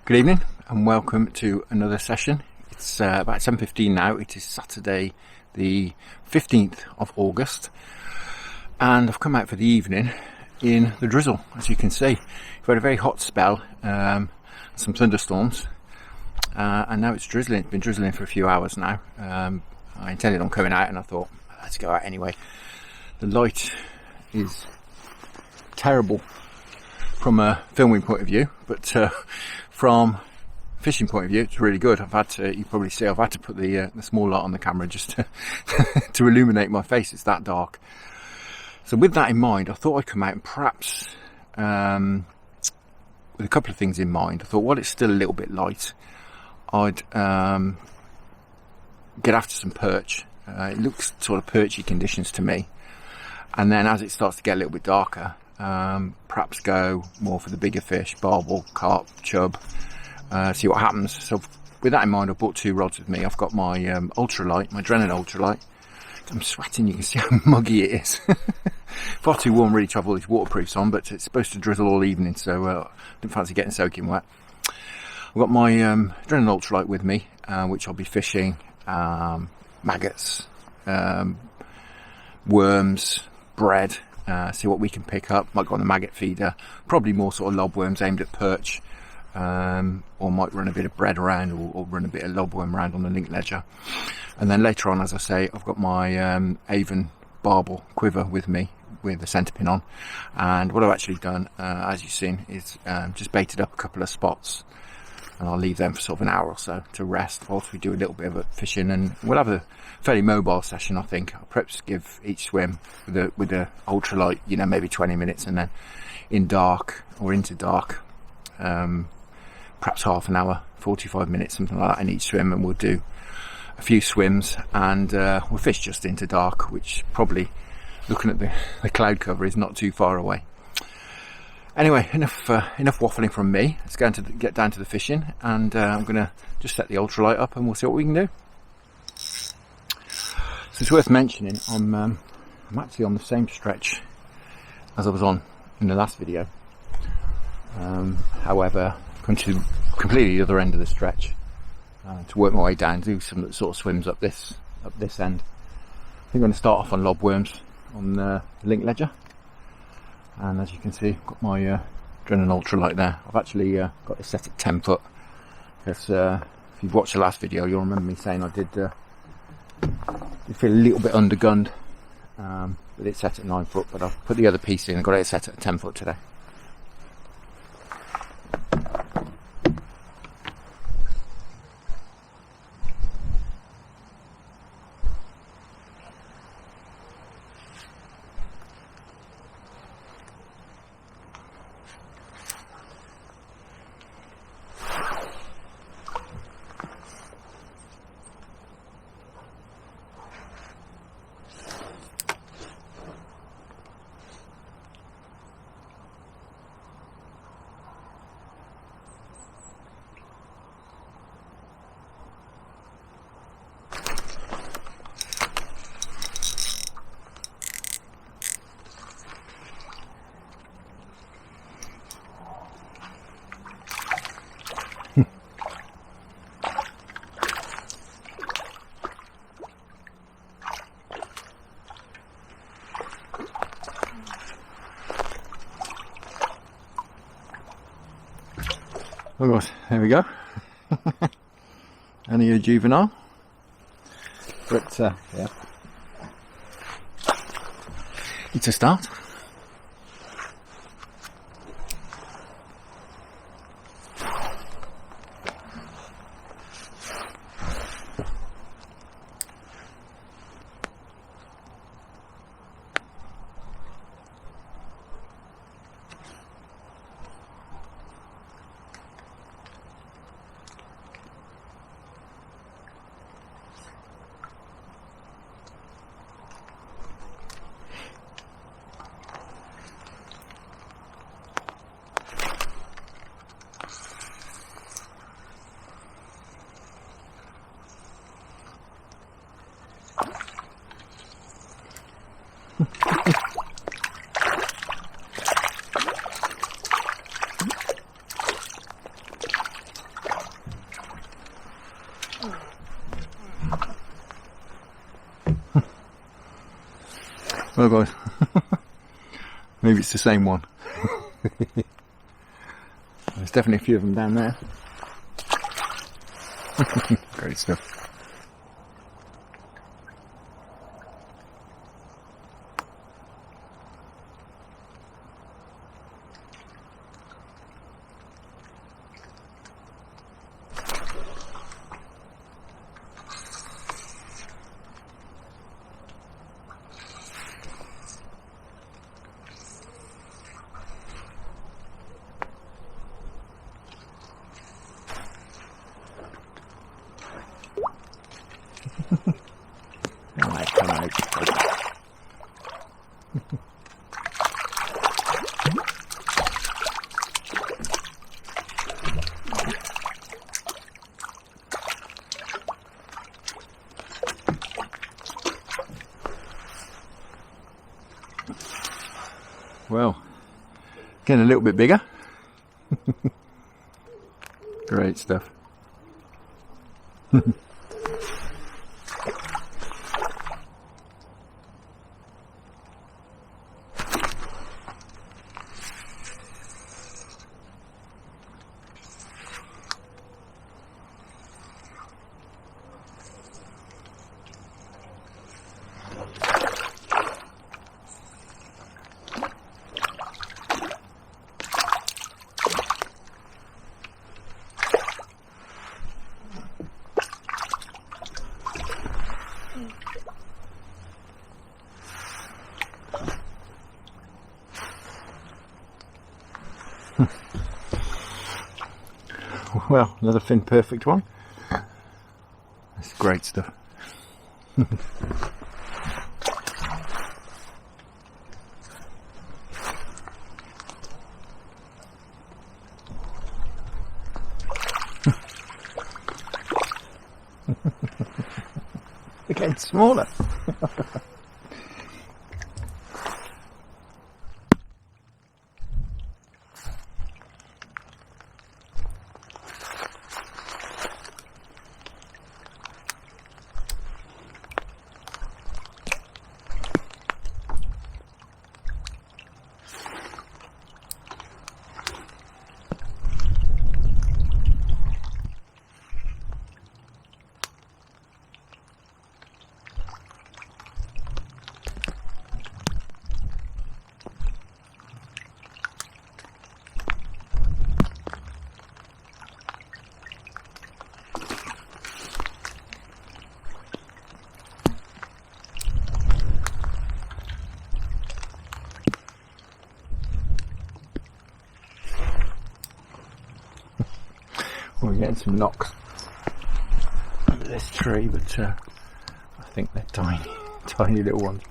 Good evening and welcome to another session. It's about 7:15 now. It is Saturday the 15th of August and I've come out for the evening in the drizzle. As you can see, we've had a very hot spell, some thunderstorms, and now it's drizzling. It's been drizzling for a few hours now. I intended on coming out and I thought, let's go out anyway. The light is terrible from a filming point of view, but from fishing point of view, it's really good. I've had to, you probably see, I've had to put the small light on the camera just to, to illuminate my face. It's that dark. So with that in mind, I thought I'd come out and perhaps, with a couple of things in mind, I thought while it's still a little bit light, I'd get after some perch. It looks sort of perchy conditions to me. And then as it starts to get a little bit darker, perhaps go more for the bigger fish, barbel, carp, chub, see what happens. So with that in mind, I brought two rods with me. I've got my Ultralight, my Drennan Ultralight. I'm sweating, you can see how muggy it is. Far too warm really to have all these waterproofs on, but it's supposed to drizzle all evening, so I didn't fancy getting soaking wet. I've got my Drennan Ultralight with me, which I'll be fishing maggots, worms, bread, see what we can pick up. Might go on the maggot feeder, probably more sort of lobworms aimed at perch, or might run a bit of bread around, or run a bit of lobworm around on the link ledger. And then later on, as I say, I've got my Avon Barbel Quiver with me, with the centre pin on. And what I've actually done, as you've seen, is just baited up a couple of spots, and I'll leave them for sort of an hour or so to rest whilst we do a little bit of fishing, and we'll have a fairly mobile session. I think I'll perhaps give each swim with the ultralight, you know, maybe 20 minutes, and then in dark or into dark, perhaps half an hour, 45 minutes, something like that in each swim, and we'll do a few swims, and we'll fish just into dark, which probably, looking at the cloud cover, is not too far away. Anyway, enough waffling from me. Let's get down to the fishing, and I'm going to just set the ultralight up and we'll see what we can do. So it's worth mentioning, I'm actually on the same stretch as I was on in the last video. However, I've come to completely the other end of the stretch to work my way down, do some sort of swims up this end. I think I'm going to start off on lobworms on the link ledger. And as you can see, I've got my Drennan Ultralight there. I've actually got it set at 10 foot. Because if you've watched the last video, you'll remember me saying I did feel a little bit undergunned with it set at 9 foot. But I've put the other piece in and got it set at 10 foot today. Oh God, there we go. Only a juvenile, but yeah, it's a start. Oh god. Maybe it's the same one. There's definitely a few of them down there. Great stuff. Come out. Well, getting a little bit bigger. Great stuff. Well, another fin perfect one. That's great stuff. They're getting smaller. We're getting some knocks under this tree, but I think they're tiny, tiny little ones.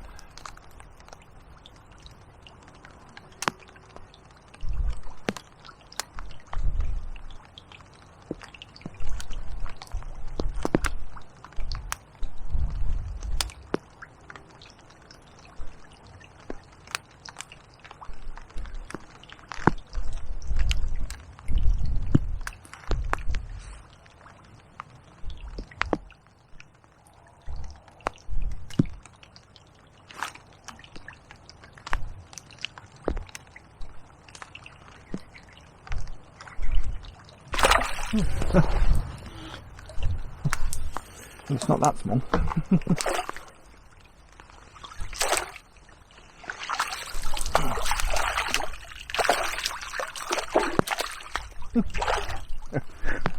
It's not that small.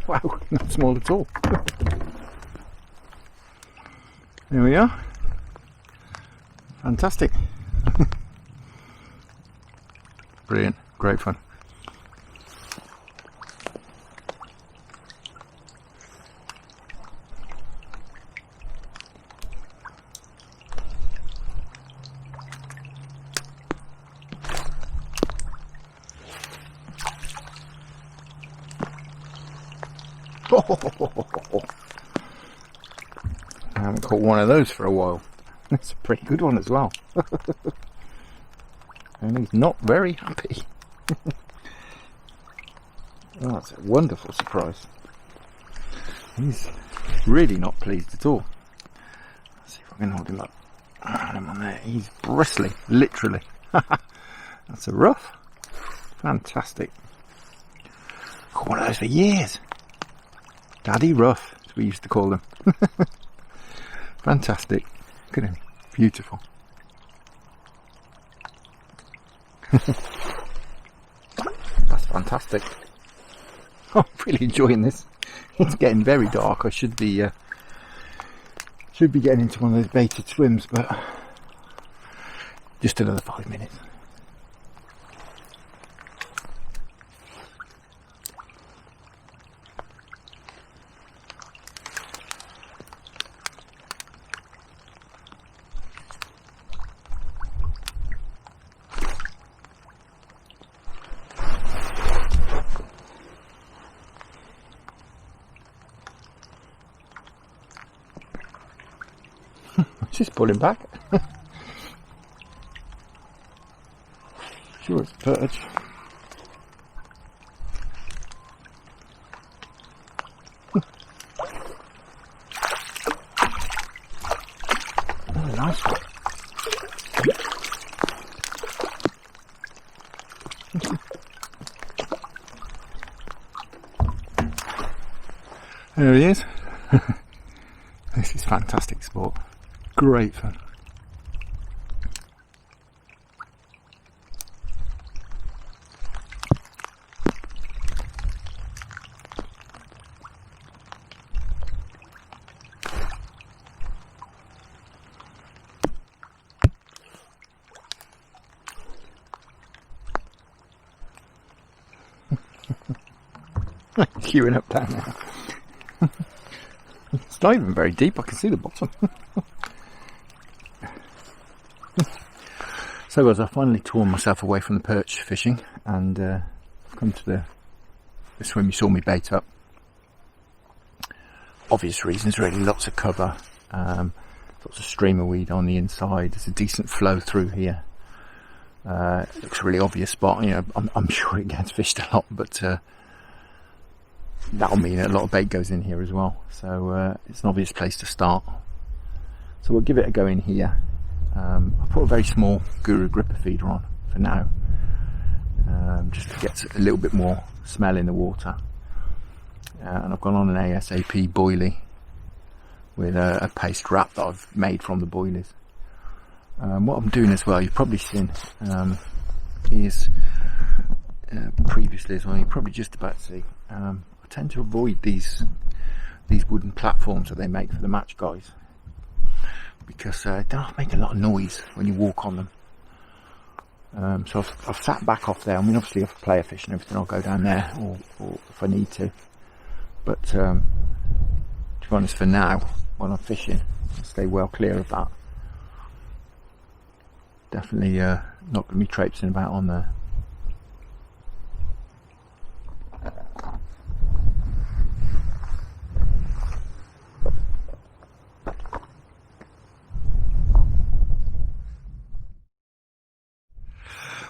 Wow, not small at all. There we are. Fantastic. Brilliant, great fun. I haven't caught one of those for a while. That's a pretty good one as well. And he's not very happy. Oh, that's a wonderful surprise. He's really not pleased at all. Let's see if I can hold him up. him on there. He's bristly, literally. That's a rough. Fantastic. Caught one of those for years. Daddy rough, as we used to call them. Fantastic. Look at him. Beautiful. That's fantastic. I'm really enjoying this. It's getting very dark. I should be getting into one of those baited swims, but just another 5 minutes. Just pulling back. Sure, it's perch. Oh, nice one. There he is. This is fantastic sport. Great fun. Queuing up down there. It's not even very deep, I can see the bottom. So guys, I finally torn myself away from the perch fishing and I've come to the swim you saw me bait up. Obvious reasons really, lots of cover, lots of streamer weed on the inside, there's a decent flow through here. It looks a really obvious spot, you know, I'm sure it gets fished a lot, but that'll mean a lot of bait goes in here as well. So it's an obvious place to start. So we'll give it a go in here. I put a very small Guru gripper feeder on for now, just to get a little bit more smell in the water. And I've gone on an ASAP boilie with a paste wrap that I've made from the boilies. What I'm doing as well, you've probably seen, is previously as well, you're probably just about to see, I tend to avoid these wooden platforms that they make for the match guys, because they don't make a lot of noise when you walk on them. So I've sat back off there. I mean, obviously if I player fish and everything, I'll go down there, or if I need to. But to be honest, for now, when I'm fishing, I'll stay well clear of that. Definitely not going to be traipsing about on there.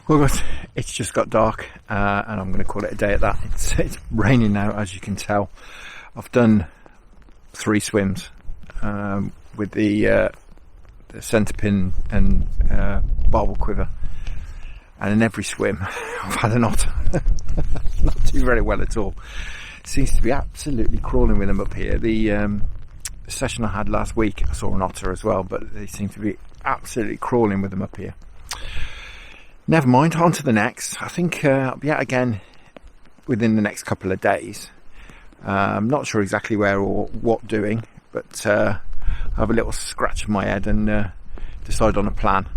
Well guys, it's just got dark and I'm going to call it a day at that. It's raining now, as you can tell. I've done 3 swims with the centre pin and Barbel quiver, and in every swim I've had an otter. Not doing very well at all. Seems to be absolutely crawling with them up here. The session I had last week, I saw an otter as well, but they seem to be absolutely crawling with them up here. Never mind, on to the next. I think I'll be out again within the next couple of days. I'm not sure exactly where or what doing, but I'll have a little scratch of my head and decide on a plan.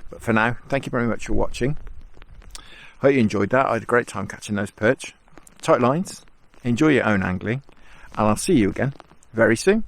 But for now, thank you very much for watching. Hope you enjoyed that. I had a great time catching those perch. Tight lines, enjoy your own angling, and I'll see you again very soon.